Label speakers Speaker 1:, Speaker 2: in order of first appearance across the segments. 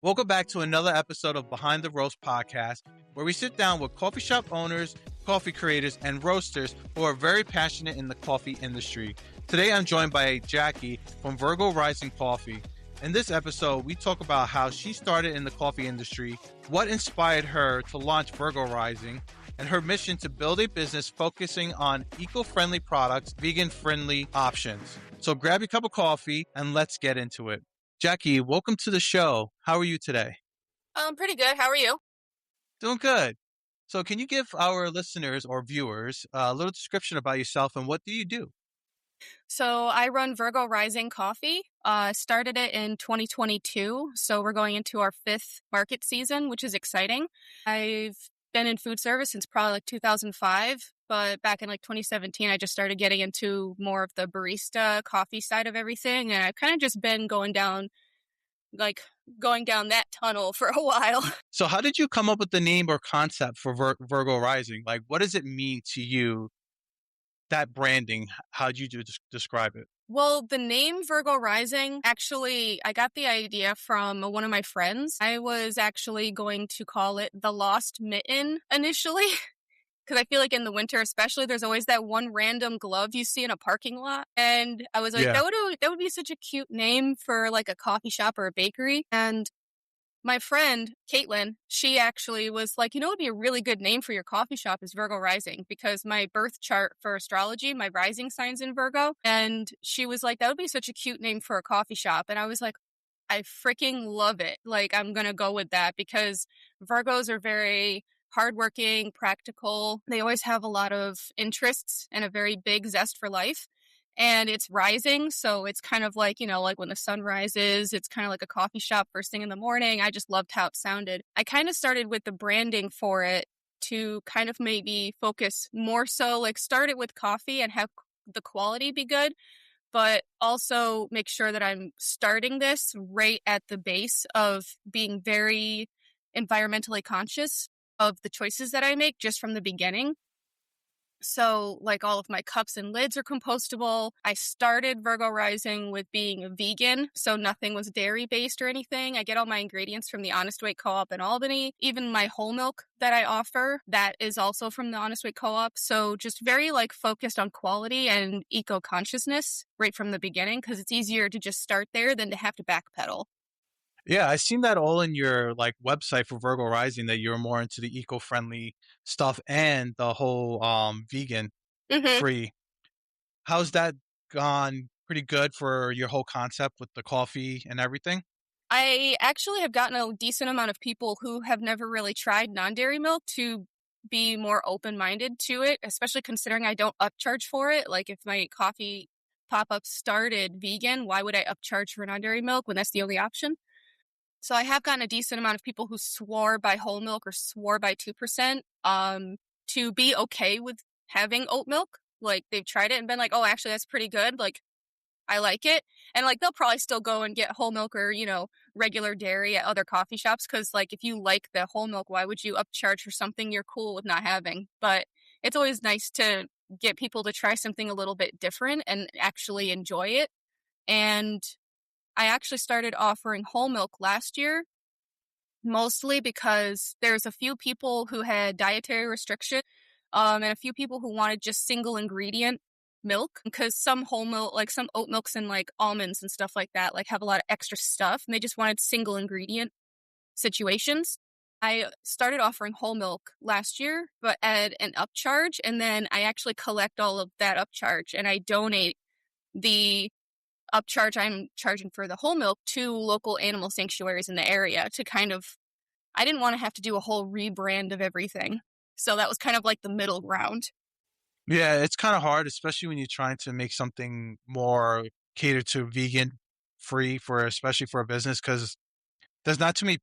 Speaker 1: Welcome back to another episode of Behind the Roast podcast, where we sit down with coffee shop owners, coffee creators, and roasters who are very passionate in the coffee industry. Today, I'm joined by Jackie from Virgo Rising Coffee. In this episode, we talk about how she started in the coffee industry, what inspired her to launch Virgo Rising, and her mission to build a business focusing on eco-friendly products, vegan-friendly options. So grab your cup of coffee and let's get into it. Jackie, welcome to the show. How are you today?
Speaker 2: Pretty good. How are you?
Speaker 1: Doing good. So can you give our listeners or viewers a little description about yourself and what do you do?
Speaker 2: So I run Virgo Rising Coffee. Started it in 2022. So we're going into our fifth market season, which is exciting. I've been in food service since probably like 2005. But back in like 2017, I just started getting into more of the barista coffee side of everything. And I've kind of just been going down that tunnel for a while.
Speaker 1: So how did you come up with the name or concept for Virgo Rising? Like, what does it mean to you, that branding? How do you describe it?
Speaker 2: Well, the name Virgo Rising, actually, I got the idea from one of my friends. I was actually going to call it the Lost Mitten initially. Because I feel like in the winter, especially, there's always that one random glove you see in a parking lot. And I was like,
Speaker 1: Yeah.
Speaker 2: that would be such a cute name for like a coffee shop or a bakery. And my friend, Caitlin, she actually was like, it would be a really good name for your coffee shop is Virgo Rising, because my birth chart for astrology, my rising sign's in Virgo. And she was like, that would be such a cute name for a coffee shop. And I was like, I freaking love it. Like, I'm going to go with that because Virgos are very hardworking, practical. They always have a lot of interests and a very big zest for life. And it's rising, so it's kind of like, like when the sun rises, it's kind of like a coffee shop first thing in the morning. I just loved how it sounded. I kind of started with the branding for it to kind of maybe focus more so, like start it with coffee and have the quality be good, but also make sure that I'm starting this right at the base of being very environmentally conscious of the choices that I make just from the beginning. So like all of my cups and lids are compostable. I started Virgo Rising with being a vegan, so nothing was dairy based or anything. I get all my ingredients from the Honest Weight Co-op in Albany. Even my whole milk that I offer, that is also from the Honest Weight Co-op. So just very like focused on quality and eco-consciousness right from the beginning, because it's easier to just start there than to have to backpedal.
Speaker 1: Yeah, I seen that all in your like website for Virgo Rising that you're more into the eco-friendly stuff and the whole vegan free. How's that gone? Pretty good for your whole concept with the coffee and everything?
Speaker 2: I actually have gotten a decent amount of people who have never really tried non-dairy milk to be more open-minded to it, especially considering I don't upcharge for it. Like if my coffee pop-up started vegan, why would I upcharge for non-dairy milk when that's the only option? So I have gotten a decent amount of people who swore by whole milk or swore by 2% to be okay with having oat milk. Like they've tried it and been like, oh, actually, that's pretty good. Like I like it. And like they'll probably still go and get whole milk or, regular dairy at other coffee shops. Because like if you like the whole milk, why would you upcharge for something you're cool with not having? But it's always nice to get people to try something a little bit different and actually enjoy it. And I actually started offering whole milk last year, mostly because there's a few people who had dietary restriction, and a few people who wanted just single ingredient milk, because some whole milk, like some oat milks and like almonds and stuff like that, like have a lot of extra stuff, and they just wanted single ingredient situations. I started offering whole milk last year, but at an upcharge, and then I actually collect all of that upcharge and I donate the upcharge I'm charging for the whole milk to local animal sanctuaries in the area to I didn't want to have to do a whole rebrand of everything. So that was kind of like the middle ground.
Speaker 1: Yeah, it's kind of hard, especially when you're trying to make something more catered to vegan free especially for a business, because there's too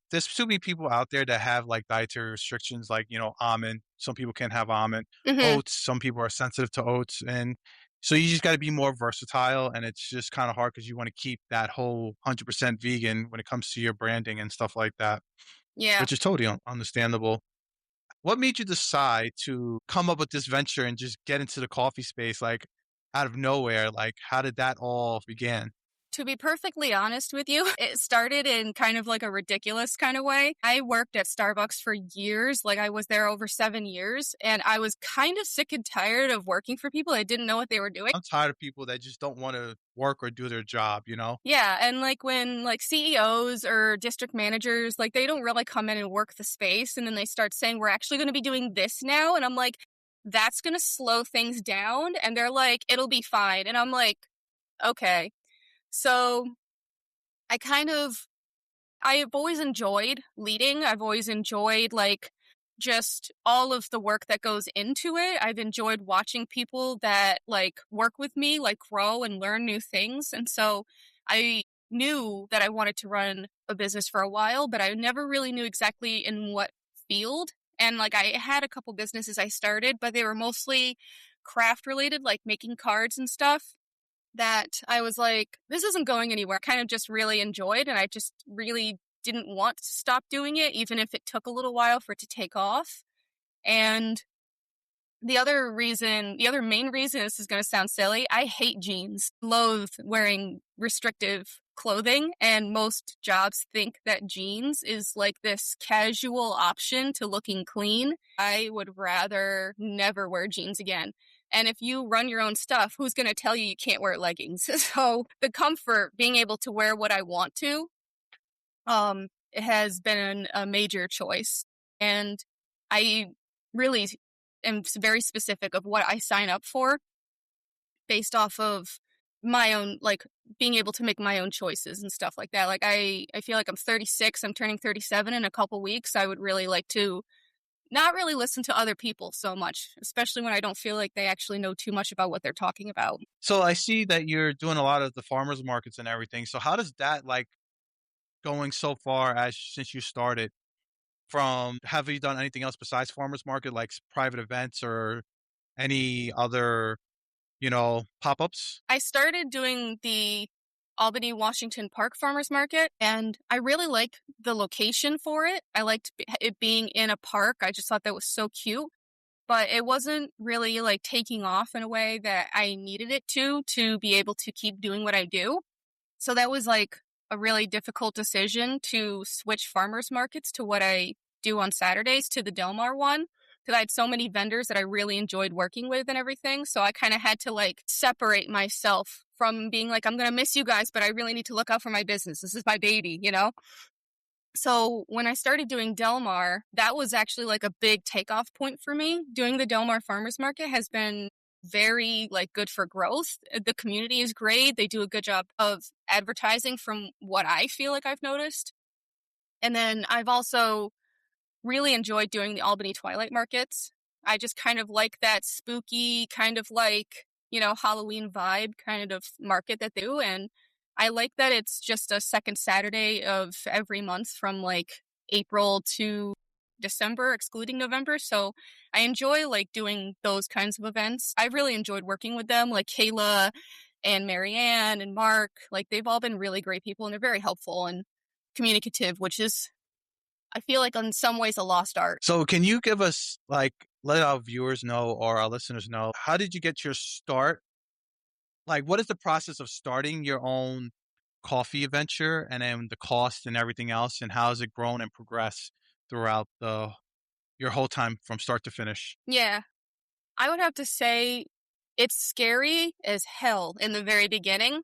Speaker 1: many people out there that have like dietary restrictions, like, almond. Some people can't have almond. Oats, some people are sensitive to oats. And so you just got to be more versatile. And it's just kind of hard because you want to keep that whole 100% vegan when it comes to your branding and stuff like that.
Speaker 2: Yeah.
Speaker 1: Which is totally understandable. What made you decide to come up with this venture and just get into the coffee space, like out of nowhere? Like, how did that all begin?
Speaker 2: To be perfectly honest with you, it started in kind of like a ridiculous kind of way. I worked at Starbucks for years. Like I was there over 7 years, and I was kind of sick and tired of working for people that didn't know what they were doing.
Speaker 1: I'm tired of people that just don't want to work or do their job, you know?
Speaker 2: Yeah, and like when like CEOs or district managers, like they don't really come in and work the space, and then they start saying we're actually going to be doing this now, and I'm like, that's going to slow things down, and they're like, it'll be fine, and I'm like, okay. So I kind of I've always enjoyed leading. I've always enjoyed like just all of the work that goes into it. I've enjoyed watching people that like work with me like grow and learn new things. And so I knew that I wanted to run a business for a while, but I never really knew exactly in what field. And like I had a couple businesses I started, but they were mostly craft related, like making cards and stuff that I was like, this isn't going anywhere. Kind of just really enjoyed, and I just really didn't want to stop doing it, even if it took a little while for it to take off. And the other main reason, this is going to sound silly, I hate jeans, loathe wearing restrictive clothing, and most jobs think that jeans is like this casual option to looking clean. I would rather never wear jeans again. And if you run your own stuff, who's going to tell you you can't wear leggings? So the comfort, being able to wear what I want to, it has been a major choice. And I really am very specific of what I sign up for based off of my own, like being able to make my own choices and stuff like that. Like I feel like I'm 36, I'm turning 37 in a couple weeks. I would really like to not really listen to other people so much, especially when I don't feel like they actually know too much about what they're talking about.
Speaker 1: So I see that you're doing a lot of the farmers markets and everything. So how does that like going so far as since you started from have you done anything else besides farmers market, like private events or any other, pop-ups?
Speaker 2: I started doing the Albany Washington Park Farmers Market, and I really liked the location for it. I liked it being in a park. I just thought that was so cute, but it wasn't really like taking off in a way that I needed it to be able to keep doing what I do. So that was like a really difficult decision to switch farmers markets to what I do on Saturdays to the Del Mar one. Because I had so many vendors that I really enjoyed working with and everything. So I kind of had to like separate myself from being like, I'm going to miss you guys, but I really need to look out for my business. This is my baby, you know? So when I started doing Del Mar, that was actually like a big takeoff point for me. Doing the Del Mar Farmers Market has been very like good for growth. The community is great. They do a good job of advertising from what I feel like I've noticed. And then I've also really enjoyed doing the Albany Twilight Markets. I just kind of like that spooky, kind of like, Halloween vibe kind of market that they do. And I like that it's just a second Saturday of every month from like April to December, excluding November. So I enjoy like doing those kinds of events. I've really enjoyed working with them, like Kayla and Marianne and Mark. Like they've all been really great people, and they're very helpful and communicative, which is, I feel like in some ways, a lost art.
Speaker 1: So can you give us like let our viewers know or our listeners know, how did you get your start? Like what is the process of starting your own coffee venture and then the cost and everything else, and how has it grown and progressed throughout your whole time from start to finish?
Speaker 2: Yeah, I would have to say it's scary as hell in the very beginning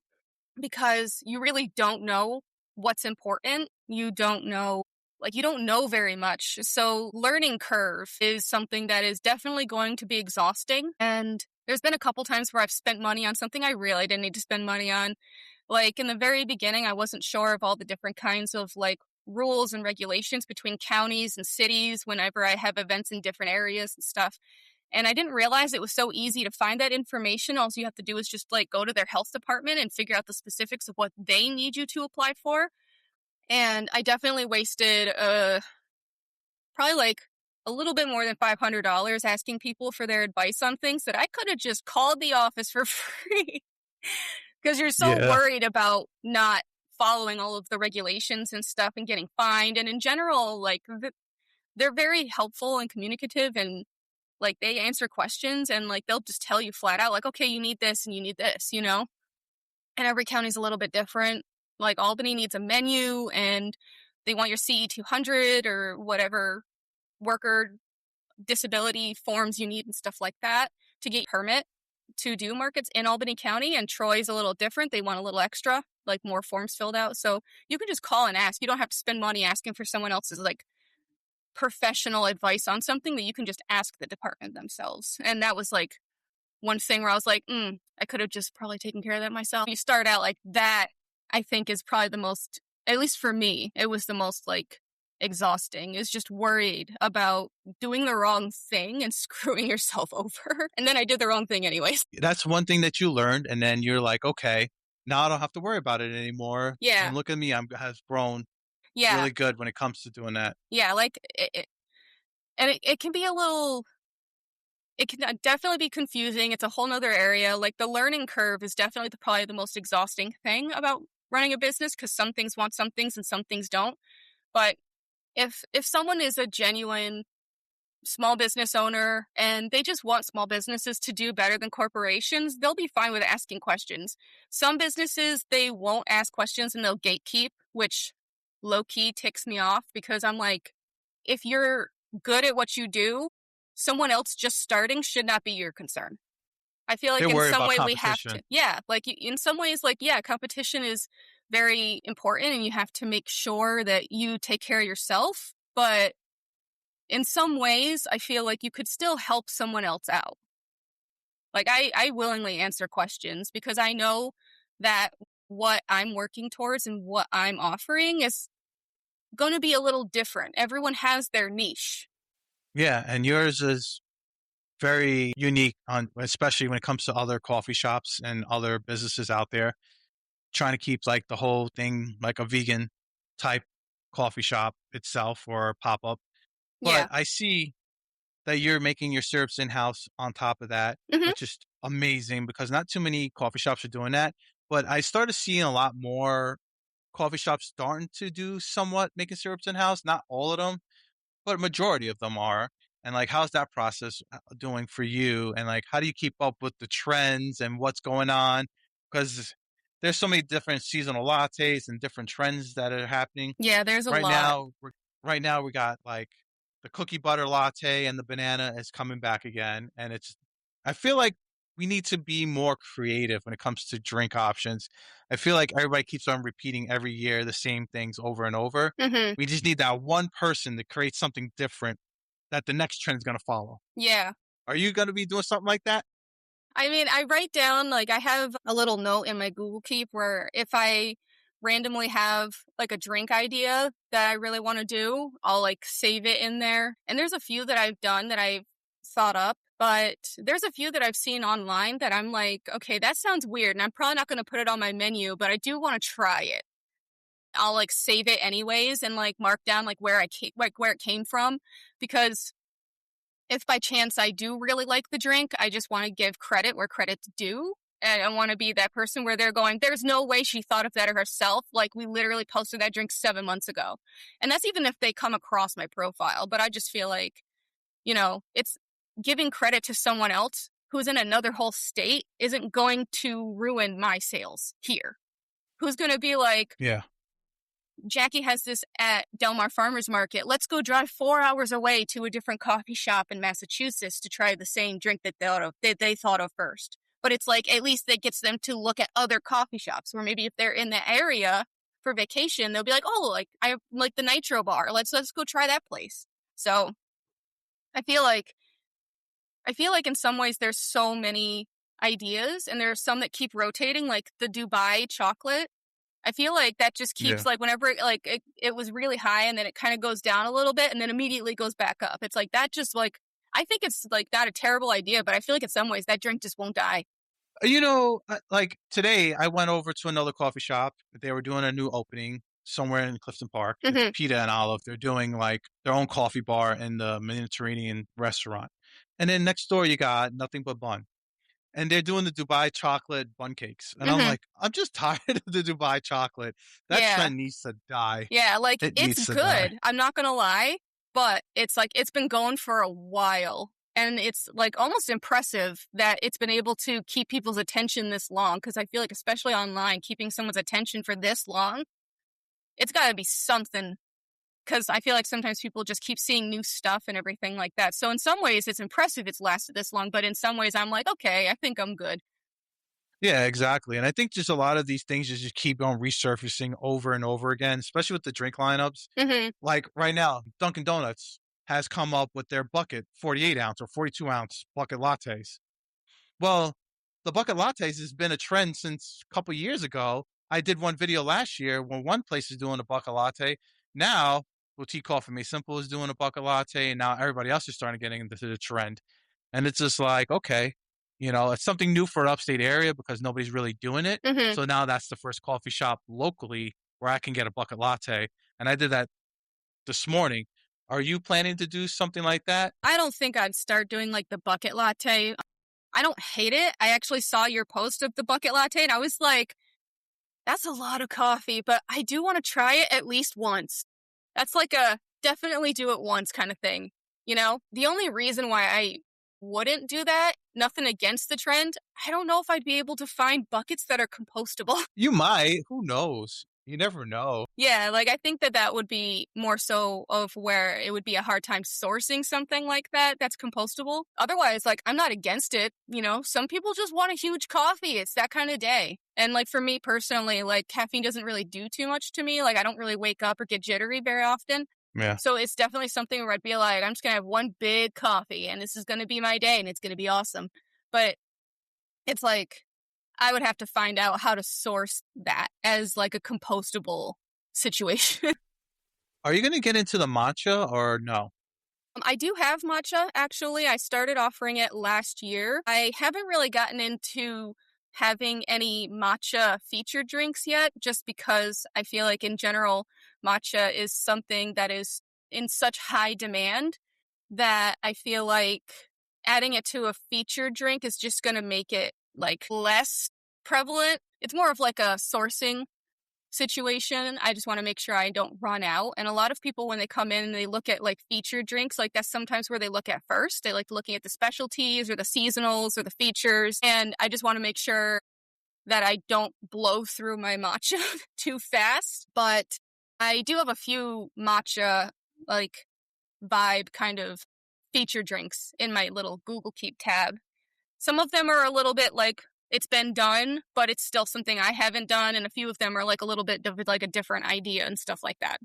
Speaker 2: because you really don't know what's important. You don't know very much. So learning curve is something that is definitely going to be exhausting. And there's been a couple times where I've spent money on something I really didn't need to spend money on. Like in the very beginning, I wasn't sure of all the different kinds of like rules and regulations between counties and cities whenever I have events in different areas and stuff. And I didn't realize it was so easy to find that information. All you have to do is just like go to their health department and figure out the specifics of what they need you to apply for. And I definitely wasted probably like a little bit more than $500 asking people for their advice on things that I could have just called the office for free. Because you're so
Speaker 1: Yeah.
Speaker 2: worried about not following all of the regulations and stuff and getting fined. And in general, like they're very helpful and communicative, and like they answer questions, and like they'll just tell you flat out like, okay, you need this and you need this, you know? and every county's a little bit different. Like Albany needs a menu, and they want your CE 200 or whatever worker disability forms you need and stuff like that to get permit to do markets in Albany County. And Troy's a little different. They want a little extra, like more forms filled out. So you can just call and ask. You don't have to spend money asking for someone else's like professional advice on something, that you can just ask the department themselves. And that was like one thing where I was like, I could have just probably taken care of that myself. You start out like that, I think is probably the most, at least for me, it was the most like exhausting, is just worried about doing the wrong thing and screwing yourself over. And then I did the wrong thing anyways.
Speaker 1: That's one thing that you learned. And then you're like, okay, now I don't have to worry about it anymore.
Speaker 2: Yeah.
Speaker 1: And look at me, has grown
Speaker 2: Yeah.
Speaker 1: really good when it comes to doing that.
Speaker 2: Yeah. Like, it can be a little, it can definitely be confusing. It's a whole nother area. Like the learning curve is definitely probably the most exhausting thing about running a business, because some things want some things and some things don't. But if someone is a genuine small business owner and they just want small businesses to do better than corporations, they'll be fine with asking questions. Some businesses, they won't ask questions and they'll gatekeep, which low-key ticks me off, because I'm like, if you're good at what you do, someone else just starting should not be your concern. I feel like in some way we have to, like in some ways, like, competition is very important and you have to make sure that you take care of yourself. But in some ways, I feel like you could still help someone else out. Like I willingly answer questions because I know that what I'm working towards and what I'm offering is going to be a little different. Everyone has their niche.
Speaker 1: Yeah, and yours is very unique, especially when it comes to other coffee shops and other businesses out there trying to keep like the whole thing like a vegan type coffee shop itself or a pop-up. But I see that you're making your syrups in-house on top of that, which is amazing because not too many coffee shops are doing that. But I started seeing a lot more coffee shops starting to do somewhat making syrups in-house. Not all of them, but a majority of them are. And like, how's that process doing for you? And like, how do you keep up with the trends and what's going on? Because there's so many different seasonal lattes and different trends that are happening.
Speaker 2: Yeah, there's a lot.
Speaker 1: Right now we got like the cookie butter latte and the banana is coming back again. And I feel like we need to be more creative when it comes to drink options. I feel like everybody keeps on repeating every year the same things over and over. We just need that one person to create something different that the next trend is going to follow.
Speaker 2: Yeah.
Speaker 1: Are you going to be doing something like that?
Speaker 2: I mean, I write down, like, I have a little note in my Google Keep where if I randomly have like a drink idea that I really want to do, I'll like save it in there. And there's a few that I've done that I've thought up, but there's a few that I've seen online that I'm like, okay, that sounds weird. And I'm probably not going to put it on my menu, but I do want to try it. I'll like save it anyways and like mark down like where it came from, because if by chance I do really like the drink, I just want to give credit where credit's due. And I want to be that person where they're going, there's no way she thought of that herself. Like, we literally posted that drink 7 months ago. And that's even if they come across my profile. But I just feel like, it's giving credit to someone else who's in another whole state isn't going to ruin my sales here. Who's going to be like, Jackie has this at Del Mar Farmers Market. Let's go drive 4 hours away to a different coffee shop in Massachusetts to try the same drink that they thought of first. But it's like, at least that gets them to look at other coffee shops, where maybe if they're in the area for vacation, they'll be like, oh, like I have like the Nitro Bar. Let's go try that place. So I feel like in some ways there's so many ideas, and there's some that keep rotating, like the Dubai chocolate. I feel like that just keeps like whenever it was really high and then it kind of goes down a little bit and then immediately goes back up. It's like that just like, I think it's like not a terrible idea, but I feel like in some ways that drink just won't die.
Speaker 1: Like today I went over to another coffee shop. They were doing a new opening somewhere in Clifton Park. It's Pita and Olive. They're doing like their own coffee bar in the Mediterranean restaurant. And then next door you got Nothing But Bun. And they're doing the Dubai chocolate bun cakes. And I'm like, I'm just tired of the Dubai chocolate. That trend needs to die.
Speaker 2: Yeah, like it's good. I'm not going to lie, but it's like, it's been going for a while. And it's like almost impressive that it's been able to keep people's attention this long. Cause I feel like, especially online, keeping someone's attention for this long, it's got to be something. Cause I feel like sometimes people just keep seeing new stuff and everything like that. So in some ways, it's impressive it's lasted this long. But in some ways, I'm like, okay, I think I'm good.
Speaker 1: Yeah, exactly. And I think just a lot of these things just keep on resurfacing over and over again, especially with the drink lineups.
Speaker 2: Hmm.
Speaker 1: Like right now, Dunkin' Donuts has come up with their bucket 48 ounce or 42-ounce bucket lattes. Well, the bucket lattes has been a trend since a couple years ago. I did one video last year when one place is doing a bucket latte. Now, Boutique Coffee Made Simple is doing a bucket latte, and now everybody else is starting to get into the trend. And it's just like, okay, it's something new for an upstate area because nobody's really doing it.
Speaker 2: Hmm.
Speaker 1: So now that's the first coffee shop locally where I can get a bucket latte. And I did that this morning. Are you planning to do something like that?
Speaker 2: I don't think I'd start doing like the bucket latte. I don't hate it. I actually saw your post of the bucket latte and I was like, that's a lot of coffee, but I do want to try it at least once. That's like a definitely do it once kind of thing. The only reason why I wouldn't do that, nothing against the trend, I don't know if I'd be able to find buckets that are compostable.
Speaker 1: You might. Who knows? You never know.
Speaker 2: Yeah, like I think that would be more so of where it would be a hard time sourcing something like that that's compostable. Otherwise, like I'm not against it. Some people just want a huge coffee. It's that kind of day. And like for me personally, like caffeine doesn't really do too much to me. Like I don't really wake up or get jittery very often.
Speaker 1: Yeah.
Speaker 2: So it's definitely something where I'd be like, I'm just going to have one big coffee and this is going to be my day and it's going to be awesome. But it's like, I would have to find out how to source that as like a compostable situation.
Speaker 1: Are you going to get into the matcha or no?
Speaker 2: I do have matcha, actually. I started offering it last year. I haven't really gotten into having any matcha featured drinks yet, just because I feel like in general, matcha is something that is in such high demand that I feel like adding it to a featured drink is just going to make it like less prevalent. It's more of like a sourcing situation. I just want to make sure I don't run out. And a lot of people, when they come in and they look at like featured drinks, like that's sometimes where they look at first. They like looking at the specialties or the seasonals or the features. And I just want to make sure that I don't blow through my matcha too fast. But I do have a few matcha like vibe kind of feature drinks in my little Google Keep tab. Some of them are a little bit like it's been done, but it's still something I haven't done. And a few of them are like a little bit of like a different idea and stuff like that.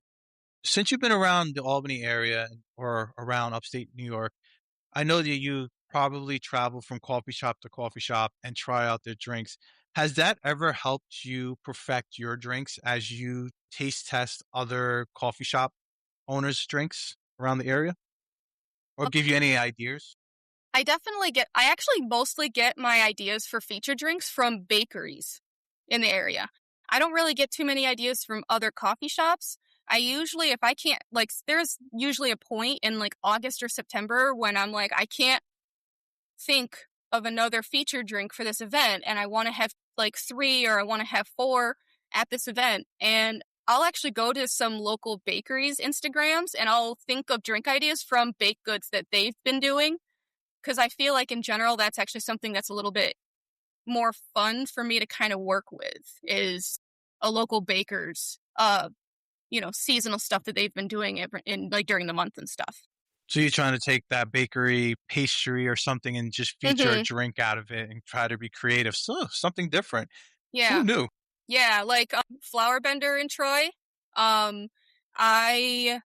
Speaker 1: Since you've been around the Albany area or around upstate New York, I know that you probably travel from coffee shop to coffee shop and try out their drinks. Has that ever helped you perfect your drinks as you taste test other coffee shop owners' drinks around the area or give you any ideas?
Speaker 2: I actually mostly get my ideas for feature drinks from bakeries in the area. I don't really get too many ideas from other coffee shops. I usually, if I can't, like, there's usually a point in like August or September when I'm like, I can't think of another feature drink for this event and I want to have like 3 or I want to have 4 at this event. And I'll actually go to some local bakeries Instagrams and I'll think of drink ideas from baked goods that they've been doing. Because I feel like in general, that's actually something that's a little bit more fun for me to kind of work with is a local baker's, seasonal stuff that they've been doing in like during the month and stuff.
Speaker 1: So you're trying to take that bakery pastry or something and just feature a
Speaker 2: Mm-hmm.
Speaker 1: drink out of it and try to be creative. So something different. Who
Speaker 2: Yeah.
Speaker 1: knew?
Speaker 2: Yeah. Like Flower Bender in Troy. I I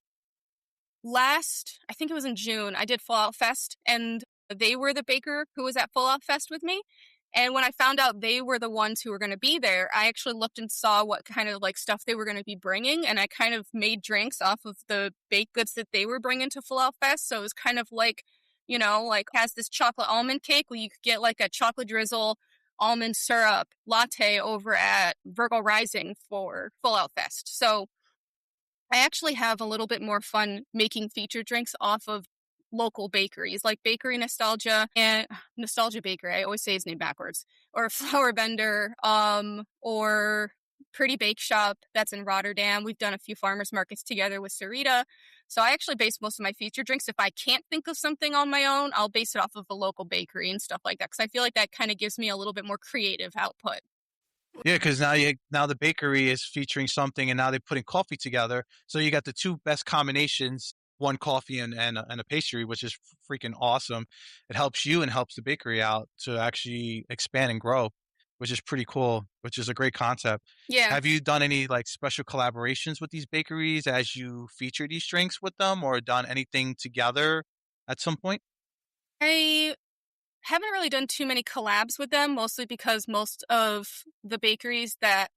Speaker 2: think it was in June, I did Fallout Fest and they were the baker who was at Fallout Fest with me. And when I found out they were the ones who were going to be there, I actually looked and saw what kind of like stuff they were going to be bringing. And I kind of made drinks off of the baked goods that they were bringing to Fallout Fest. So it was kind of like, like has this chocolate almond cake where you could get like a chocolate drizzle almond syrup latte over at Virgo Rising for Fallout Fest. So I actually have a little bit more fun making featured drinks off of local bakeries like Bakery Nostalgia and Nostalgia Bakery. I always say his name backwards. Or Flower Bender, or Pretty Bake Shop that's in Rotterdam. We've done a few farmers markets together with Sarita. So I actually base most of my featured drinks. If I can't think of something on my own, I'll base it off of a local bakery and stuff like that. Because I feel like that kind of gives me a little bit more creative output.
Speaker 1: Yeah, because now the bakery is featuring something, and now they're putting coffee together. So you got the two best combinations: one coffee and a pastry, which is freaking awesome. It helps you and helps the bakery out to actually expand and grow, which is pretty cool. Which is a great concept.
Speaker 2: Yeah.
Speaker 1: Have you done any like special collaborations with these bakeries as you feature these drinks with them, or done anything together at some point?
Speaker 2: I haven't really done too many collabs with them, mostly because most of the bakeries that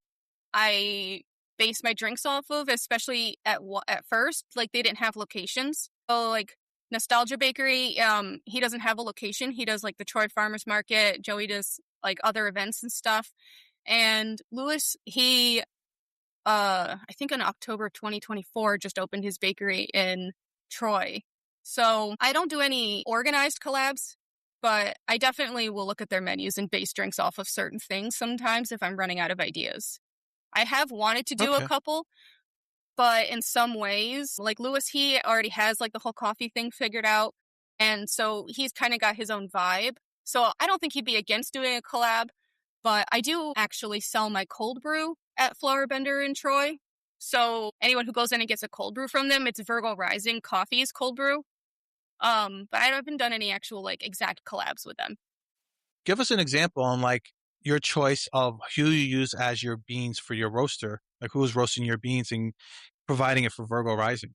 Speaker 2: I base my drinks off of, especially at first, like they didn't have locations. So like Nostalgia Bakery, he doesn't have a location. He does like the Troy Farmers Market. Joey does like other events and stuff. And Lewis, he I think in October 2024 just opened his bakery in Troy. So I don't do any organized collabs, but I definitely will look at their menus and base drinks off of certain things sometimes if I'm running out of ideas. I have wanted to do a
Speaker 1: Okay.
Speaker 2: couple, but in some ways, like Lewis, he already has like the whole coffee thing figured out. And so he's kind of got his own vibe. So I don't think he'd be against doing a collab, but I do actually sell my cold brew at Flower Bender in Troy. So anyone who goes in and gets a cold brew from them, it's Virgo Rising Coffee's cold brew. But I haven't done any actual like exact collabs with them.
Speaker 1: Give us an example on like your choice of who you use as your beans for your roaster, like who is roasting your beans and providing it for Virgo Rising.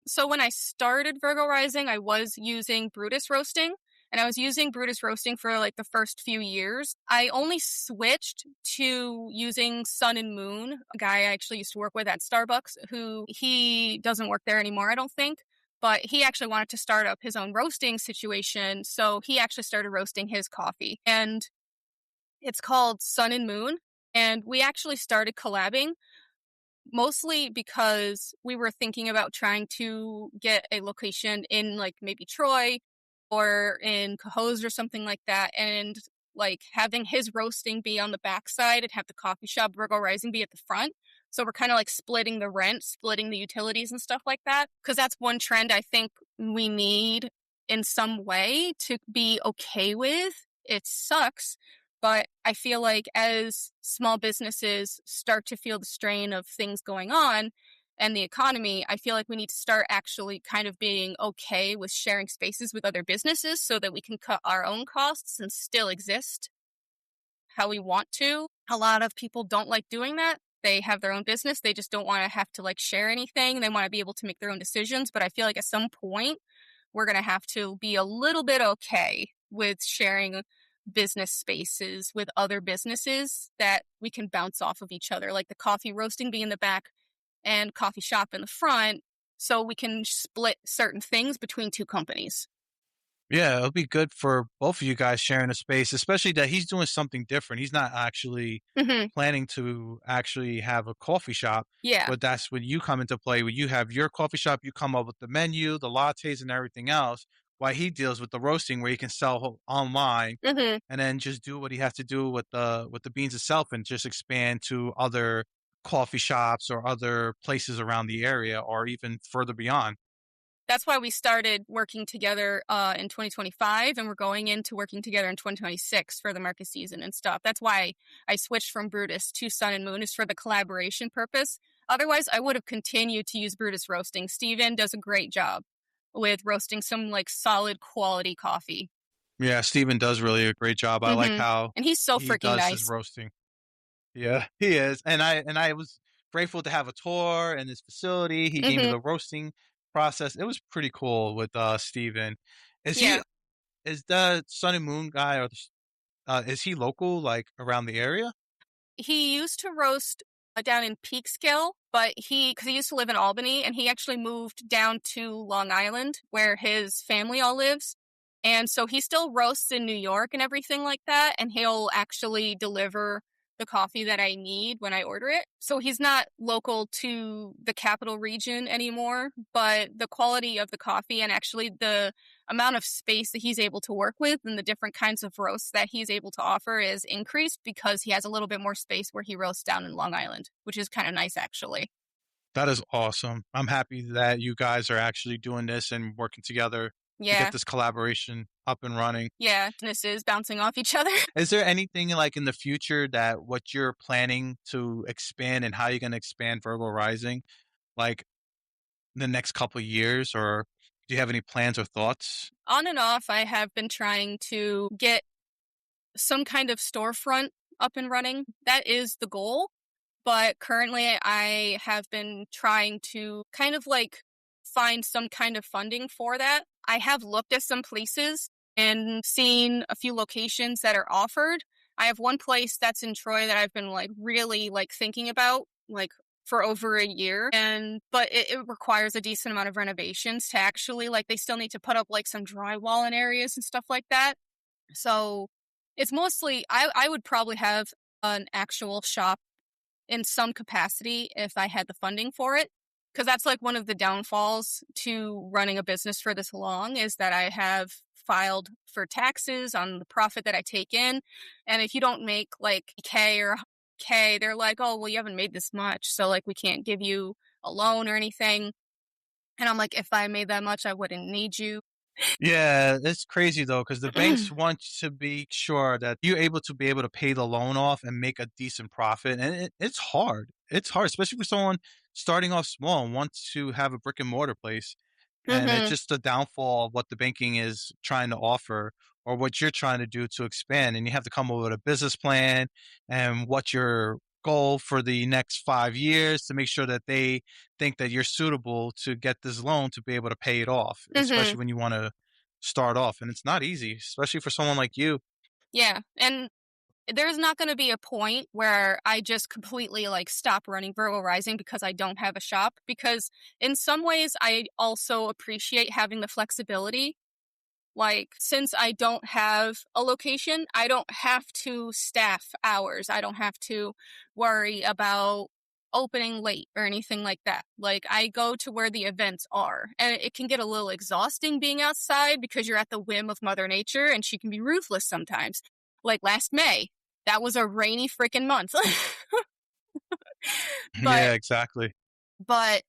Speaker 2: So when I started Virgo Rising, I was using Brutus Roasting, and I was using Brutus Roasting for like the first few years. I only switched to using Sun and Moon, a guy I actually used to work with at Starbucks, who he doesn't work there anymore, I don't think. But he actually wanted to start up his own roasting situation, so he actually started roasting his coffee. And it's called Sun and Moon, and we actually started collabing mostly because we were thinking about trying to get a location in like maybe Troy or in Cohoes or something like that. And like having his roasting be on the backside and have the coffee shop Virgo Rising be at the front. So we're kind of like splitting the rent, splitting the utilities and stuff like that. Cause that's one trend I think we need in some way to be okay with. It sucks, but I feel like as small businesses start to feel the strain of things going on and the economy, I feel like we need to start actually kind of being okay with sharing spaces with other businesses so that we can cut our own costs and still exist how we want to. A lot of people don't like doing that. They have their own business. They just don't want to have to like share anything. They want to be able to make their own decisions. But I feel like at some point, we're going to have to be a little bit okay with sharing business spaces with other businesses that we can bounce off of each other, like the coffee roasting being in the back and coffee shop in the front, so we can split certain things between two companies.
Speaker 1: Yeah, it'll be good for both of you guys sharing a space, especially that he's doing something different. He's not actually
Speaker 2: Mm-hmm.
Speaker 1: planning to actually have a coffee shop,
Speaker 2: Yeah.
Speaker 1: but that's when you come into play. When you have your coffee shop, you come up with the menu, the lattes, and everything else. While he deals with the roasting, where he can sell online
Speaker 2: Mm-hmm.
Speaker 1: and then just do what he has to do with the beans itself, and just expand to other coffee shops or other places around the area, or even further beyond.
Speaker 2: That's why we started working together in 2025, and we're going into working together in 2026 for the market season and stuff. That's why I switched from Brutus to Sun and Moon, is for the collaboration purpose. Otherwise, I would have continued to use Brutus Roasting. Steven does a great job with roasting some like solid quality coffee.
Speaker 1: Yeah, Steven does really a great job. I like
Speaker 2: Mm-hmm.
Speaker 1: how
Speaker 2: And he's so
Speaker 1: he
Speaker 2: freaking
Speaker 1: does his
Speaker 2: nice.
Speaker 1: roasting. Yeah, he is. And I was grateful to have a tour in his facility. He gave me
Speaker 2: Mm-hmm.
Speaker 1: the roasting process. It was pretty cool with Steven. Is he
Speaker 2: Yeah.
Speaker 1: is the Sun and Moon guy, or is he local, like around the area?
Speaker 2: He used to roast down in Peekskill, but because he used to live in Albany, and he actually moved down to Long Island where his family all lives. And so he still roasts in New York and everything like that, and he'll actually deliver the coffee that I need when I order it. So he's not local to the capital region anymore, but the quality of the coffee and actually the amount of space that he's able to work with and the different kinds of roasts that he's able to offer is increased because he has a little bit more space where he roasts down in Long Island, which is kind of nice actually.
Speaker 1: That is awesome. I'm happy that you guys are actually doing this and working together to get
Speaker 2: Yeah.
Speaker 1: this collaboration up and running.
Speaker 2: Yeah. Businesses bouncing off each other.
Speaker 1: Is there anything like in the future that what you're planning to expand and how you're going to expand Virgo Rising, like the next couple of years, or do you have any plans or thoughts?
Speaker 2: On and off, I have been trying to get some kind of storefront up and running. That is the goal. But currently, I have been trying to kind of like find some kind of funding for that. I have looked at some places and seen a few locations that are offered. I have one place that's in Troy that I've been like really like thinking about like for over a year, and but it requires a decent amount of renovations to actually like they still need to put up like some drywall in areas and stuff like that. So it's mostly I would probably have an actual shop in some capacity if I had the funding for it. Because that's like one of the downfalls to running a business for this long is that I have filed for taxes on the profit that I take in. And if you don't make like K or K, they're like, oh, well, you haven't made this much. So like we can't give you a loan or anything. And I'm like, if I made that much, I wouldn't need you.
Speaker 1: Yeah, it's crazy though, because the banks want to be sure that you're able to pay the loan off and make a decent profit. And it's hard. It's hard, especially for someone starting off small and wants to have a brick and mortar place. And it's
Speaker 2: Mm-hmm.
Speaker 1: just the downfall of what the banking is trying to offer or what you're trying to do to expand. And you have to come up with a business plan and what's your goal for the next 5 years to make sure that they think that you're suitable to get this loan to be able to pay it off,
Speaker 2: Mm-hmm.
Speaker 1: especially when you want to start off. And it's not easy, especially for someone like you.
Speaker 2: Yeah. And there's not going to be a point where I just completely like stop running Virgo Rising because I don't have a shop. Because in some ways, I also appreciate having the flexibility. Like, since I don't have a location, I don't have to staff hours. I don't have to worry about opening late or anything like that. Like, I go to where the events are. And it can get a little exhausting being outside because you're at the whim of Mother Nature and she can be ruthless sometimes. Like last May, that was a rainy freaking month. but
Speaker 1: Yeah, exactly.
Speaker 2: but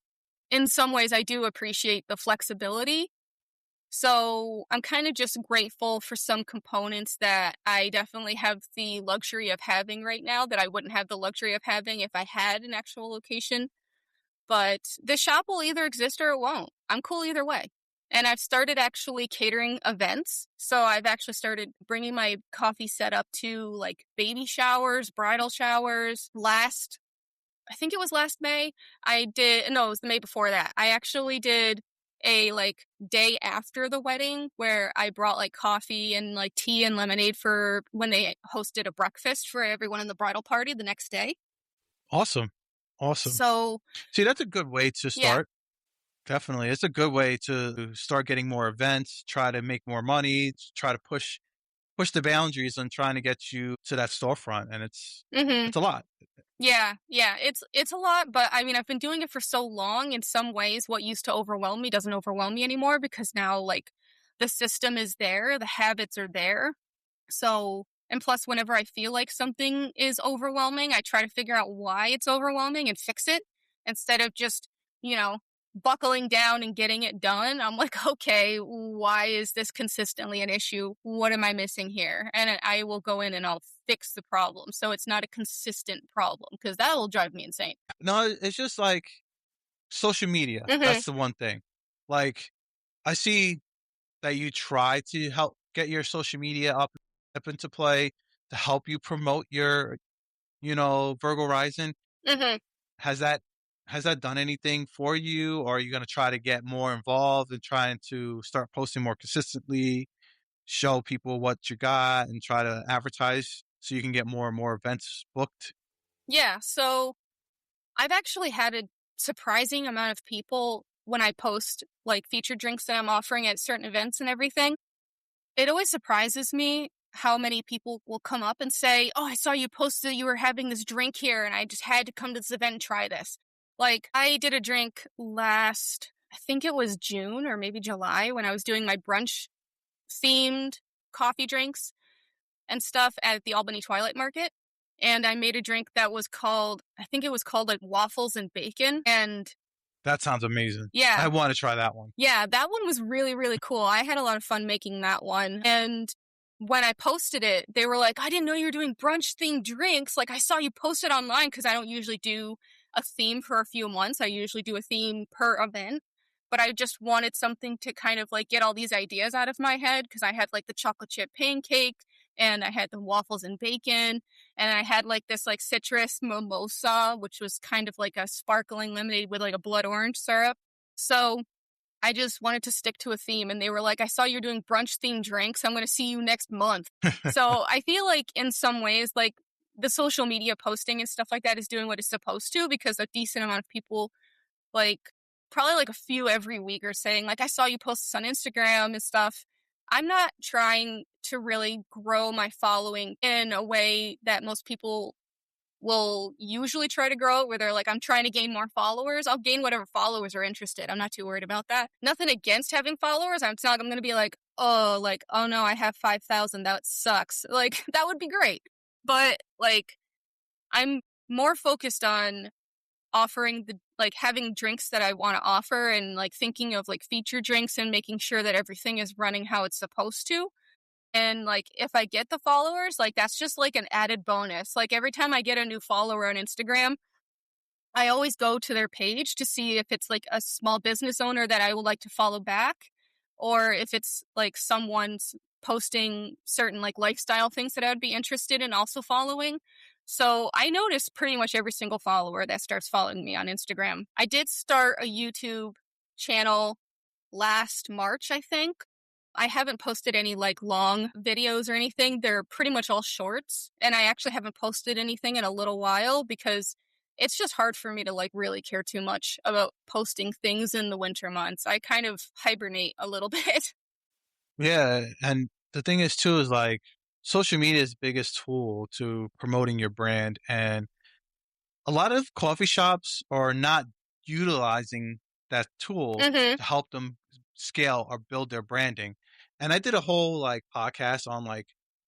Speaker 2: in some ways I do appreciate the flexibility. So I'm kind of just grateful for some components that I definitely have the luxury of having right now that I wouldn't have the luxury of having if I had an actual location. But the shop will either exist or it won't. I'm cool either way. And I've started actually catering events. So I've actually started bringing my coffee setup to like baby showers, bridal showers. I think it was last May. No, it was the May before that. I actually did a like day after the wedding where I brought like coffee and like tea and lemonade for when they hosted a breakfast for everyone in the bridal party the next day.
Speaker 1: Awesome. Awesome.
Speaker 2: So,
Speaker 1: See, that's a good way to
Speaker 2: yeah.
Speaker 1: start. Definitely. It's a good way to start getting more events, try to make more money, try to push the boundaries on trying to get you to that storefront. And
Speaker 2: Mhm.
Speaker 1: it's a lot.
Speaker 2: Yeah, yeah, it's a lot, but I mean, I've been doing it for so long. In some ways, what used to overwhelm me doesn't overwhelm me anymore because now, like, the system is there, the habits are there. So, and plus, whenever I feel like something is overwhelming, I try to figure out why it's overwhelming and fix it instead of just, you know, buckling down and getting it done. I'm like, okay, why is this consistently an issue? What am I missing here? And I will go in and I'll fix the problem. So it's not a consistent problem because that will drive me insane.
Speaker 1: No, it's just like social media.
Speaker 2: Hmm.
Speaker 1: That's the one thing. Like I see that you try to help get your social media up into play to help you promote your, Virgo rising.
Speaker 2: Hmm.
Speaker 1: Has that has that done anything for you, or are you going to try to get more involved and trying to start posting more consistently, show people what you got, and try to advertise so you can get more and more events booked?
Speaker 2: Yeah. So I've actually had a surprising amount of people when I post like featured drinks that I'm offering at certain events and everything. It always surprises me how many people will come up and say, "Oh, I saw you posted you were having this drink here and I just had to come to this event and try this." Like, I did a drink I think it was June or maybe July when I was doing my brunch themed coffee drinks and stuff at the Albany Twilight Market. and I made a drink that was called, I think it was called like waffles and bacon. And
Speaker 1: That sounds amazing.
Speaker 2: yeah,
Speaker 1: I want to try that one.
Speaker 2: yeah, that one was really, really cool. I had a lot of fun making that one. And when I posted it, they were like, I didn't know you were doing brunch themed drinks. Like, I saw you post it online because I don't usually do a theme for a few months. I usually do a theme per event. But I just wanted something to kind of like get all these ideas out of my head because I had like the chocolate chip pancake and I had the waffles and bacon and I had like this like citrus mimosa, which was kind of like a sparkling lemonade with like a blood orange syrup. So I just wanted to stick to a theme. And they were like, I saw you're doing brunch themed drinks. I'm going to see you next month. So I feel like in some ways, like the social media posting and stuff like that is doing what it's supposed to because a decent amount of people, like probably like a few every week, are saying, like, I saw you post this on Instagram and stuff. I'm not trying to really grow my following in a way that most people will usually try to grow it, where they're like, I'm trying to gain more followers. I'll gain whatever followers are interested. I'm not too worried about that. Nothing against having followers. It's not like I'm going to be like, oh no, I have 5,000. That sucks. Like, that would be great. But like, I'm more focused on offering like having drinks that I want to offer and like thinking of like feature drinks and making sure that everything is running how it's supposed to. And like, if I get the followers, like that's just like an added bonus. Like every time I get a new follower on Instagram, I always go to their page to see if it's like a small business owner that I would like to follow back, or if it's like someone's posting certain like lifestyle things that I would be interested in also following. So I notice pretty much every single follower that starts following me on Instagram. I did start a YouTube channel last March, I think. I haven't posted any like long videos or anything. They're pretty much all shorts. And I actually haven't posted anything in a little while because it's just hard for me to like really care too much about posting things in the winter months. I kind of hibernate a little bit.
Speaker 1: Yeah, and the thing is too is like social media's biggest tool to promoting your brand, and a lot of coffee shops are not utilizing that tool
Speaker 2: Mhm.
Speaker 1: to help them scale or build their branding. And I did a whole like podcast on like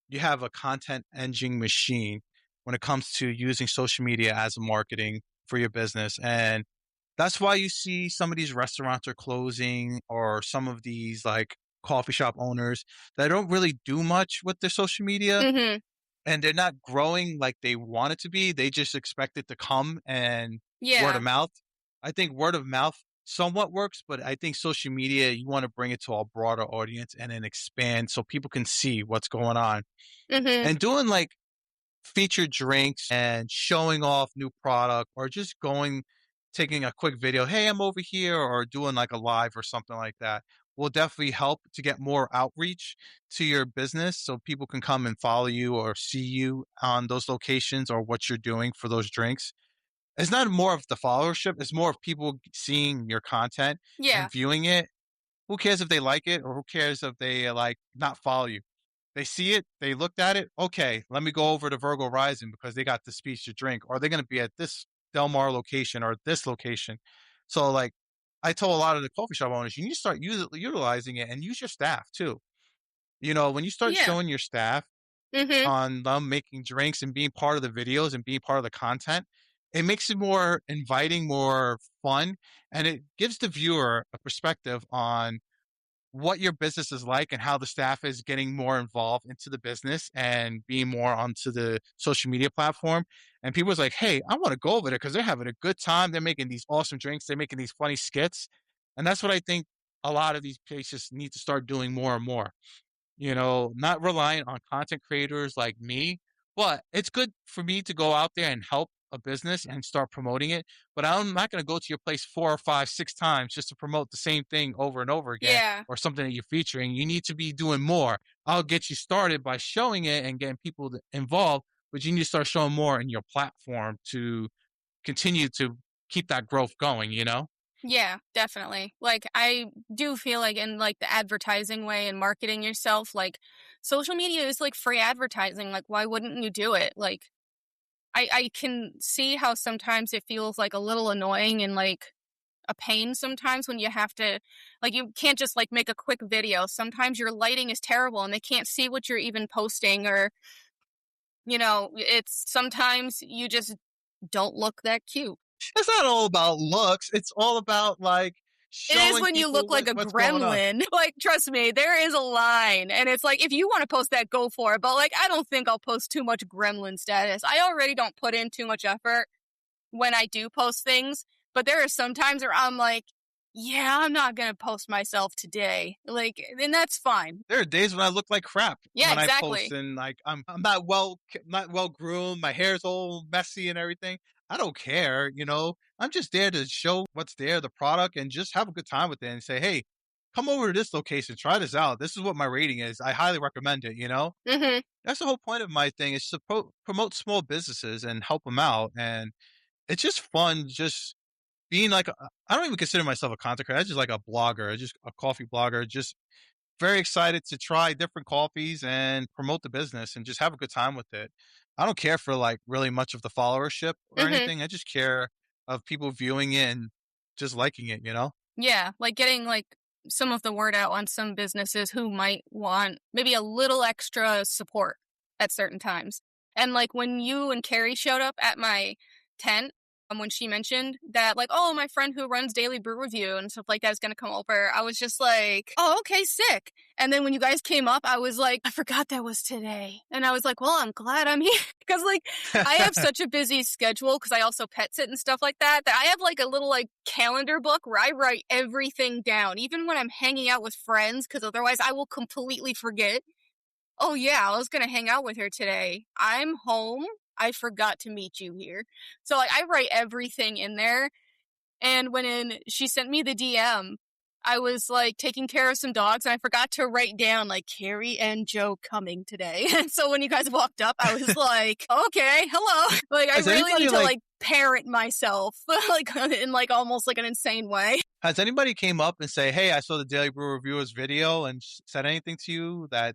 Speaker 1: you have a content engine machine when it comes to using social media as a marketing for your business. And that's why you see some of these restaurants are closing or some of these like coffee shop owners that don't really do much with their social media
Speaker 2: Mhm.
Speaker 1: and they're not growing like they want it to be. They just expect it to come and word
Speaker 2: Yeah.
Speaker 1: of mouth. I think word of mouth somewhat works, but I think social media, you want to bring it to a broader audience and then expand so people can see what's going on.
Speaker 2: Mhm.
Speaker 1: And doing like featured drinks and showing off new product or just going taking a quick video, hey, I'm over here, or doing like a live or something like that will definitely help to get more outreach to your business so people can come and follow you or see you on those locations or what you're doing for those drinks. It's not more of the followership, it's more of people seeing your content
Speaker 2: Yeah.
Speaker 1: and viewing it. Who cares if they like it or who cares if they like not follow you? They see it, they looked at it. Okay, let me go over to Virgo Rising because they got the speech to drink, or they're going to be at this Del Mar location or this location. So, like, I told a lot of the coffee shop owners, you need to start utilizing it and use your staff too. You know, when you start
Speaker 2: Yeah.
Speaker 1: showing your staff
Speaker 2: Mhm.
Speaker 1: on them making drinks and being part of the videos and being part of the content, it makes it more inviting, more fun, and it gives the viewer a perspective on what your business is like and how the staff is getting more involved into the business and being more onto the social media platform. And people's like, hey, I want to go over there because they're having a good time. They're making these awesome drinks. They're making these funny skits. And that's what I think a lot of these places need to start doing more and more. You know, not relying on content creators like me, but it's good for me to go out there and help a business and start promoting it. But I'm not going to go to your place 4 or 5, 6 times just to promote the same thing over and over again
Speaker 2: Yeah.
Speaker 1: or something that you're featuring. You need to be doing more. I'll get you started by showing it and getting people involved, but you need to start showing more in your platform to continue to keep that growth going, you know?
Speaker 2: Yeah, definitely. Like, I do feel like in like the advertising way and marketing yourself, like social media is like free advertising. Like, why wouldn't you do it? Like, I can see how sometimes it feels like a little annoying and like a pain sometimes when you have to, like, you can't just like make a quick video. Sometimes your lighting is terrible and they can't see what you're even posting, or It's sometimes you just don't look that cute.
Speaker 1: It's not all about looks. It's all about like
Speaker 2: It is
Speaker 1: showing
Speaker 2: when you
Speaker 1: people
Speaker 2: look like a
Speaker 1: what's going on.
Speaker 2: gremlin. Like, trust me, there is a line. And it's like, if you want to post that, go for it. But like, I don't think I'll post too much gremlin status. I already don't put in too much effort when I do post things. But there are some times where I'm like, yeah, I'm not going to post myself today. Like, and that's fine.
Speaker 1: There are days when I look like crap
Speaker 2: Yeah,
Speaker 1: when I post,
Speaker 2: exactly.
Speaker 1: and like I'm not well groomed. My hair's all messy and everything. I don't care, you know. I'm just there to show what's there, the product, and just have a good time with it. And say, hey, come over to this location, try this out. This is what my rating is. I highly recommend it. You know,
Speaker 2: Hmm.
Speaker 1: that's the whole point of my thing is to promote small businesses and help them out. And it's just fun, just being like I don't even consider myself a content creator. I'm just like a blogger, just a coffee blogger, just very excited to try different coffees and promote the business and just have a good time with it. I don't care for like really much of the followership or
Speaker 2: Hmm.
Speaker 1: anything. I just care of people viewing it and just liking it, you know?
Speaker 2: Yeah, like getting like some of the word out on some businesses who might want maybe a little extra support at certain times. And like when you and Carrie showed up at my tent, when she mentioned that, like, oh, my friend who runs Daily Brew Review and stuff like that is going to come over, I was just like, oh, okay, sick. And then when you guys came up, I was like, I forgot that was today. And I was like, well, I'm glad I'm here. Because, like, I have such a busy schedule because I also pet sit and stuff like that, that I have like a little like calendar book where I write everything down, even when I'm hanging out with friends, because otherwise I will completely forget. Oh, yeah, I was going to hang out with her today. I'm home. I forgot to meet you here. So, like, I write everything in there. And she sent me the DM, I was like taking care of some dogs and I forgot to write down like Carrie and Joe coming today. And so when you guys walked up, I was like, okay, hello. Like, I
Speaker 1: has
Speaker 2: really
Speaker 1: anybody
Speaker 2: need to
Speaker 1: like
Speaker 2: like parent myself, like in like almost like an insane way.
Speaker 1: has anybody came up and say, hey, I saw the Daily Brew Reviewers video and said anything to you that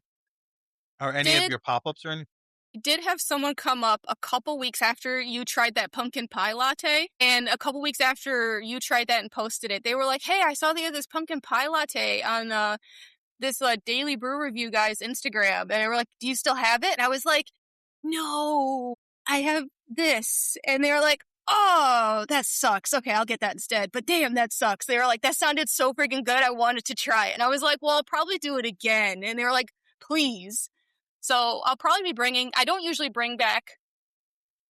Speaker 1: or any of
Speaker 2: Did
Speaker 1: your pop-ups or anything?
Speaker 2: did have someone come up a couple weeks after you tried that pumpkin pie latte, and a couple weeks after you tried that and posted it, they were like, hey, I saw this pumpkin pie latte on this Daily Brew Review guy's Instagram. And they were like, do you still have it? And I was like, no, I have this. And they were like, oh, that sucks. Okay, I'll get that instead. But damn, that sucks. They were like, that sounded so freaking good. I wanted to try it. And I was like, well, I'll probably do it again. And they were like, please. So I'll probably be I don't usually bring back,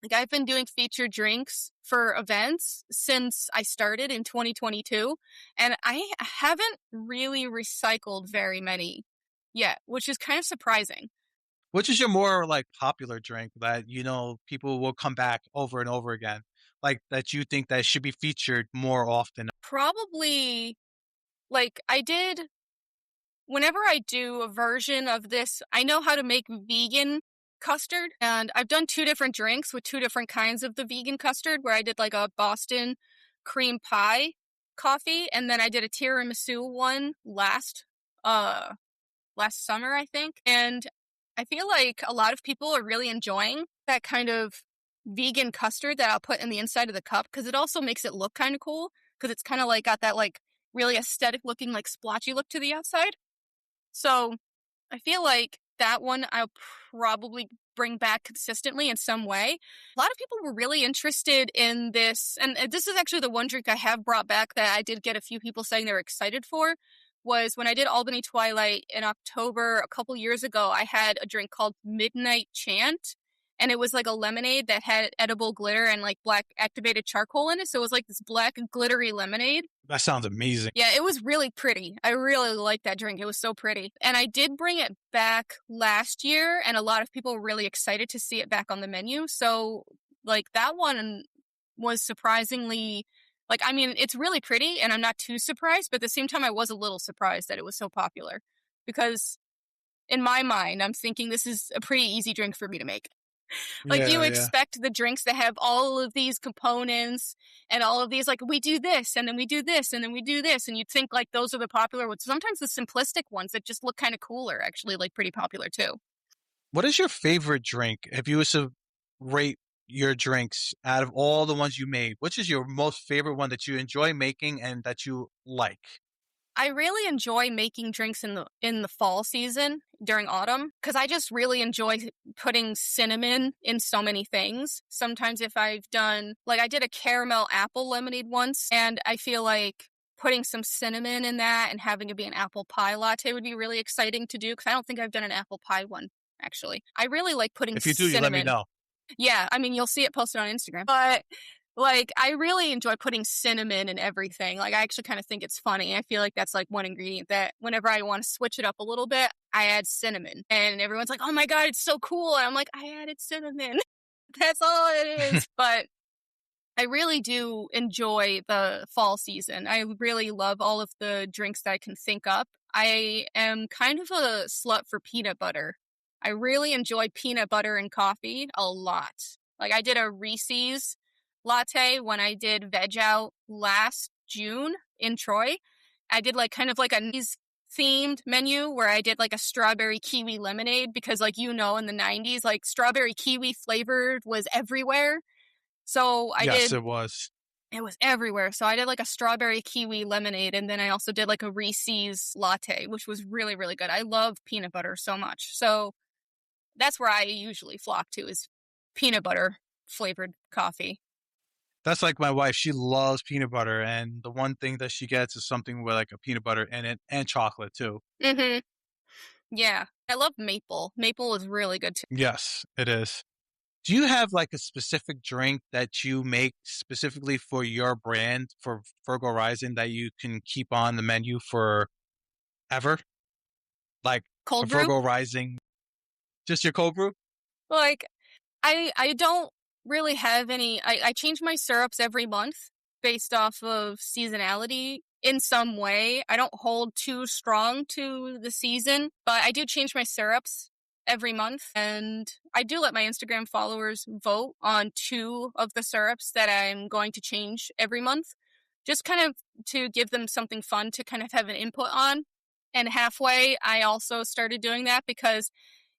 Speaker 2: like, I've been doing featured drinks for events since I started in 2022, and I haven't really recycled very many yet, which is kind of surprising.
Speaker 1: Which is your more like popular drink that you know people will come back over and over again? Like that you think that should be featured more often?
Speaker 2: Probably, like, whenever I do a version of this, I know how to make vegan custard, and I've done two different drinks with two different kinds of the vegan custard, where I did like a Boston cream pie coffee, and then I did a tiramisu one uh last summer, I think. And I feel like a lot of people are really enjoying that kind of vegan custard that I'll put in the inside of the cup, because it also makes it look kind of cool, because it's kind of like got that like really aesthetic looking like splotchy look to the outside. So I feel like that one I'll probably bring back consistently in some way. A lot of people were really interested in this, and this is actually the one drink I have brought back that I did get a few people saying they were excited for, was when I did Albany Twilight in October a couple years ago, I had a drink called Midnight Chant, and it was like a lemonade that had edible glitter and like black activated charcoal in it, so it was like this black glittery lemonade.
Speaker 1: That sounds amazing.
Speaker 2: Yeah, it was really pretty. I really liked that drink. It was so pretty. And I did bring it back last year, and a lot of people were really excited to see it back on the menu. So, like, that one was surprisingly, like, I mean, it's really pretty, and I'm not too surprised, but at the same time, I was a little surprised that it was so popular. Because in my mind, I'm thinking this is a pretty easy drink for me to make. Like, you
Speaker 1: Yeah, yeah.
Speaker 2: expect the drinks that have all of these components and all of these, like, we do this and then we do this and then we do this, and you'd think like those are the popular ones. Sometimes the simplistic ones that just look kind of cooler actually like pretty popular too.
Speaker 1: What is your favorite drink? If you was to rate your drinks out of all the ones you made, which is your most favorite one that you enjoy making and that you like?
Speaker 2: I really enjoy making drinks in the fall season during autumn because I just really enjoy putting cinnamon in so many things. Sometimes if I've done like I did a caramel apple lemonade once, and I feel like putting some cinnamon in that and having it be an apple pie latte would be really exciting to do because I don't think I've done an apple pie one actually. I really like putting
Speaker 1: If you do, you let me
Speaker 2: cinnamon.
Speaker 1: know.
Speaker 2: Yeah, I mean, you'll see it posted on Instagram. But like, I really enjoy putting cinnamon in everything. Like, I actually kind of think it's funny. I feel like that's like one ingredient that whenever I want to switch it up a little bit, I add cinnamon. And everyone's like, oh my God, it's so cool. And I'm like, I added cinnamon. That's all it is. But I really do enjoy the fall season. I really love all of the drinks that I can think up. I am kind of a slut for peanut butter. I really enjoy peanut butter and coffee a lot. Like I did a Reese's latte when I did Veg Out last June in Troy. I did like kind of like a themed menu where I did like a strawberry kiwi lemonade because like in the 90s like strawberry kiwi flavored was everywhere. So
Speaker 1: Yes, it was.
Speaker 2: it was everywhere. So I did like a strawberry kiwi lemonade, and then I also did like a Reese's latte, which was really, really good. I love peanut butter so much. So that's where I usually flock to is peanut butter flavored coffee.
Speaker 1: That's like my wife. She loves peanut butter, and the one thing that she gets is something with like a peanut butter in it and chocolate too.
Speaker 2: Mm-hmm. Yeah. I love maple. Maple is really good too.
Speaker 1: Yes, it is. Do you have like a specific drink that you make specifically for your brand for Virgo Rising that you can keep on the menu for ever? Like a
Speaker 2: Cold brew?
Speaker 1: Virgo Rising, just your cold brew?
Speaker 2: Like, I don't really have any. I change my syrups every month based off of seasonality in some way. I don't hold too strong to the season, but I do change my syrups every month. And I do let my Instagram followers vote on 2 of the syrups that I'm going to change every month, just kind of to give them something fun to kind of have an input on. And halfway, I also started doing that because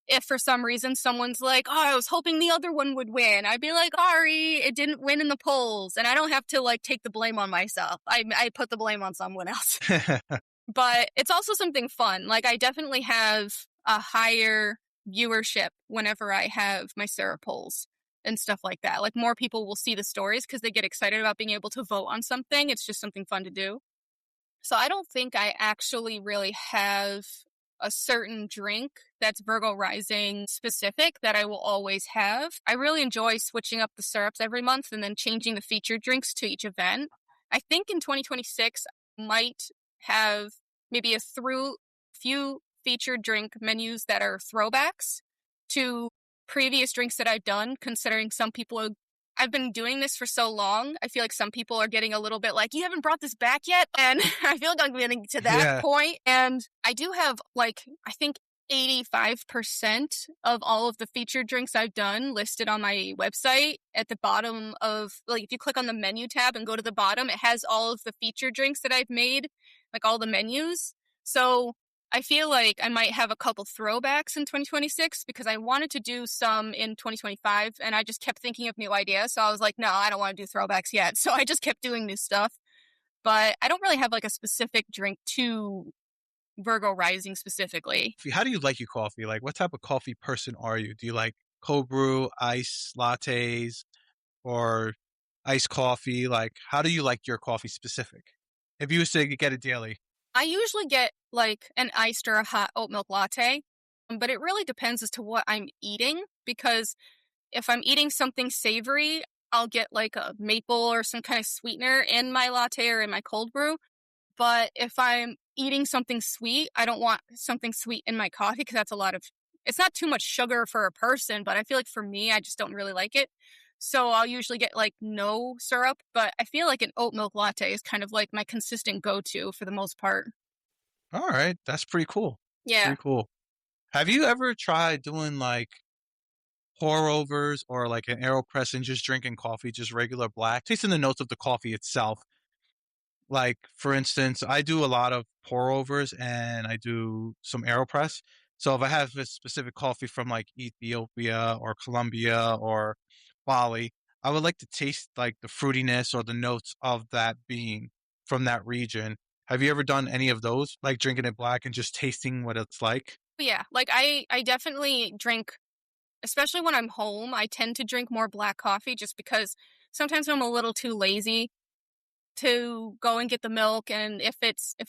Speaker 2: if for some reason someone's like, oh, I was hoping the other one would win, I'd be like, sorry, it didn't win in the polls. And I don't have to like take the blame on myself. I put the blame on someone else. But it's also something fun. Like I definitely have a higher viewership whenever I have my syrup polls and stuff like that. Like more people will see the stories because they get excited about being able to vote on something. It's just something fun to do. So I don't think I actually really have a certain drink that's Virgo Rising specific that I will always have. I really enjoy switching up the syrups every month and then changing the featured drinks to each event. I think in 2026 I might have maybe few featured drink menus that are throwbacks to previous drinks that I've done, considering I've been doing this for so long. I feel like some people are getting a little bit like, you haven't brought this back yet. And I feel like I'm getting to that point. And I do have like, I think 85% of all of the featured drinks I've done listed on my website at the bottom of, like, if you click on the menu tab and go to the bottom, it has all of the featured drinks that I've made, like all the menus. So I feel like I might have a couple throwbacks in 2026 because I wanted to do some in 2025 and I just kept thinking of new ideas. So I was like, no, I don't want to do throwbacks yet. So I just kept doing new stuff. But I don't really have like a specific drink to Virgo Rising specifically.
Speaker 1: How do you like your coffee? Like, what type of coffee person are you? Do you like cold brew, ice lattes, or iced coffee? Like, how do you like your coffee specific? If you was to get it daily.
Speaker 2: I usually get like an iced or a hot oat milk latte, but it really depends as to what I'm eating, because if I'm eating something savory, I'll get like a maple or some kind of sweetener in my latte or in my cold brew. But if I'm eating something sweet, I don't want something sweet in my coffee because it's not too much sugar for a person, but I feel like for me, I just don't really like it. So I'll usually get like no syrup, but I feel like an oat milk latte is kind of like my consistent go-to for the most part.
Speaker 1: All right. That's pretty cool.
Speaker 2: Yeah.
Speaker 1: Pretty cool. Have you ever tried doing like pour overs or like an AeroPress and just drinking coffee, just regular black, tasting the notes of the coffee itself? Like, for instance, I do a lot of pour overs and I do some AeroPress. So if I have a specific coffee from like Ethiopia or Colombia or Bali, I would like to taste like the fruitiness or the notes of that bean from that region. Have you ever done any of those, like drinking it black and just tasting what it's like?
Speaker 2: But yeah, like I definitely drink, especially when I'm home, I tend to drink more black coffee just because sometimes I'm a little too lazy to go and get the milk. And if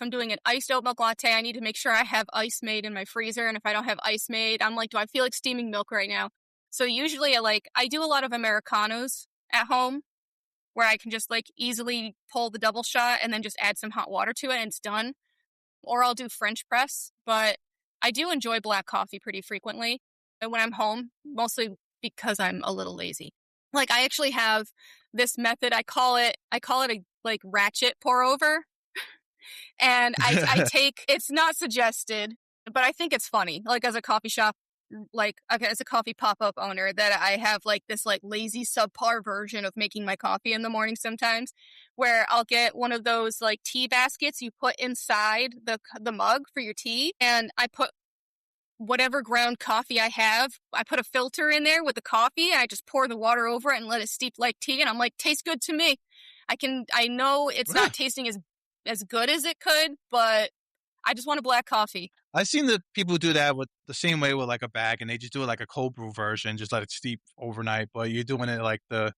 Speaker 2: I'm doing an iced oat milk latte, I need to make sure I have ice made in my freezer. And if I don't have ice made, I'm like, do I feel like steaming milk right now? So usually I do a lot of Americanos at home where I can just like easily pull the double shot and then just add some hot water to it and it's done. Or I'll do French press, but I do enjoy black coffee pretty frequently. And when I'm home, mostly because I'm a little lazy. Like I actually have this method. I call it a like ratchet pour over. And I take, it's not suggested, but I think it's funny. Like as a coffee shop, like as a coffee pop-up owner, that I have like this like lazy subpar version of making my coffee in the morning sometimes, where I'll get one of those like tea baskets you put inside the mug for your tea, and I put whatever ground coffee I have. I put a filter in there with the coffee, and I just pour the water over it and let it steep like tea, and I'm like, tastes good to me. I know it's not tasting as good as it could, but I just want a black coffee.
Speaker 1: I've seen the people do that with the same way with like a bag, and they just do it like a cold brew version, just let it steep overnight. But you're doing it like the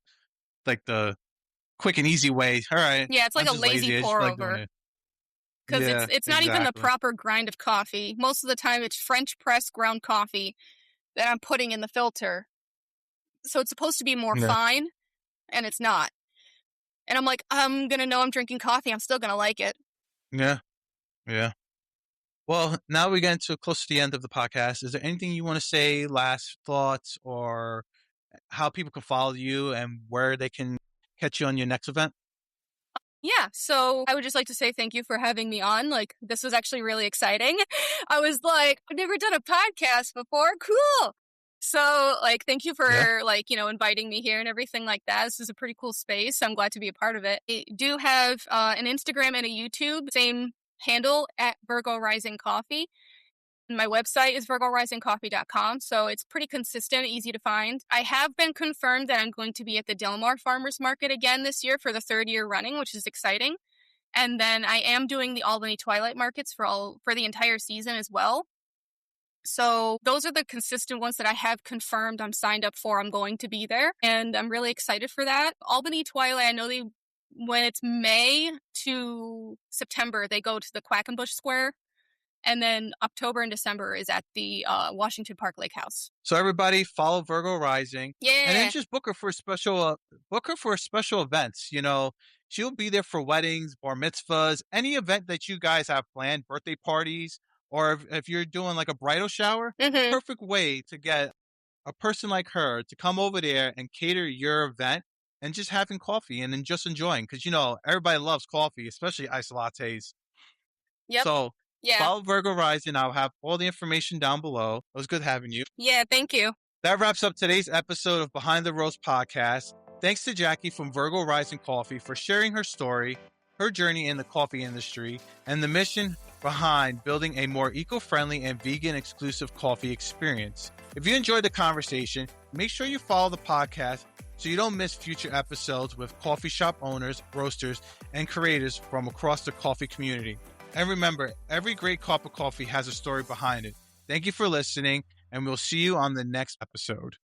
Speaker 1: quick and easy way. All right.
Speaker 2: Yeah, it's like
Speaker 1: I'm
Speaker 2: a
Speaker 1: just
Speaker 2: lazy pour over. Because
Speaker 1: Yeah,
Speaker 2: it's not even the
Speaker 1: exactly.
Speaker 2: proper grind of coffee. Most of the time it's French press ground coffee that I'm putting in the filter. So it's supposed to be more
Speaker 1: Yeah.
Speaker 2: fine, and it's not. And I'm like, I'm going to know I'm drinking coffee. I'm still going to like it.
Speaker 1: Yeah. Yeah. Well, now we get into close to the end of the podcast. Is there anything you want to say, last thoughts, or how people can follow you and where they can catch you on your next event?
Speaker 2: Yeah, so I would just like to say thank you for having me on. Like, this was actually really exciting. I was like, I've never done a podcast before. Cool. So, like, thank you for,
Speaker 1: Yeah.
Speaker 2: like, inviting me here and everything like that. This is a pretty cool space. I'm glad to be a part of it. I do have an Instagram and a YouTube, same handle at Virgo Rising Coffee. My website is virgorisingcoffee.com, so it's pretty consistent, easy to find. I have been confirmed that I'm going to be at the Delmar Farmers Market again this year for the third year running, which is exciting. And then I am doing the Albany Twilight Markets for the entire season as well. So those are the consistent ones that I have confirmed I'm signed up for. I'm going to be there, and I'm really excited for that. Albany Twilight, I know when it's May to September, they go to the Quackenbush Square. And then October and December is at the Washington Park Lake House.
Speaker 1: So everybody follow Virgo Rising.
Speaker 2: Yeah.
Speaker 1: And then just book her for special events. She'll be there for weddings, bar mitzvahs, any event that you guys have planned, birthday parties, or if you're doing like a bridal shower, perfect way to get a person like her to come over there and cater your event and just having coffee and then just enjoying. Because, everybody loves coffee, especially iced lattes.
Speaker 2: Yep.
Speaker 1: So
Speaker 2: yeah.
Speaker 1: Follow Virgo Rising. I'll have all the information down below. It was good having you.
Speaker 2: Yeah, thank you.
Speaker 1: That wraps up today's episode of Behind the Roast podcast. Thanks to Jackie from Virgo Rising Coffee for sharing her story, her journey in the coffee industry, and the mission behind building a more eco-friendly and vegan-exclusive coffee experience. If you enjoyed the conversation, make sure you follow the podcast so you don't miss future episodes with coffee shop owners, roasters, and creators from across the coffee community. And remember, every great cup of coffee has a story behind it. Thank you for listening, and we'll see you on the next episode.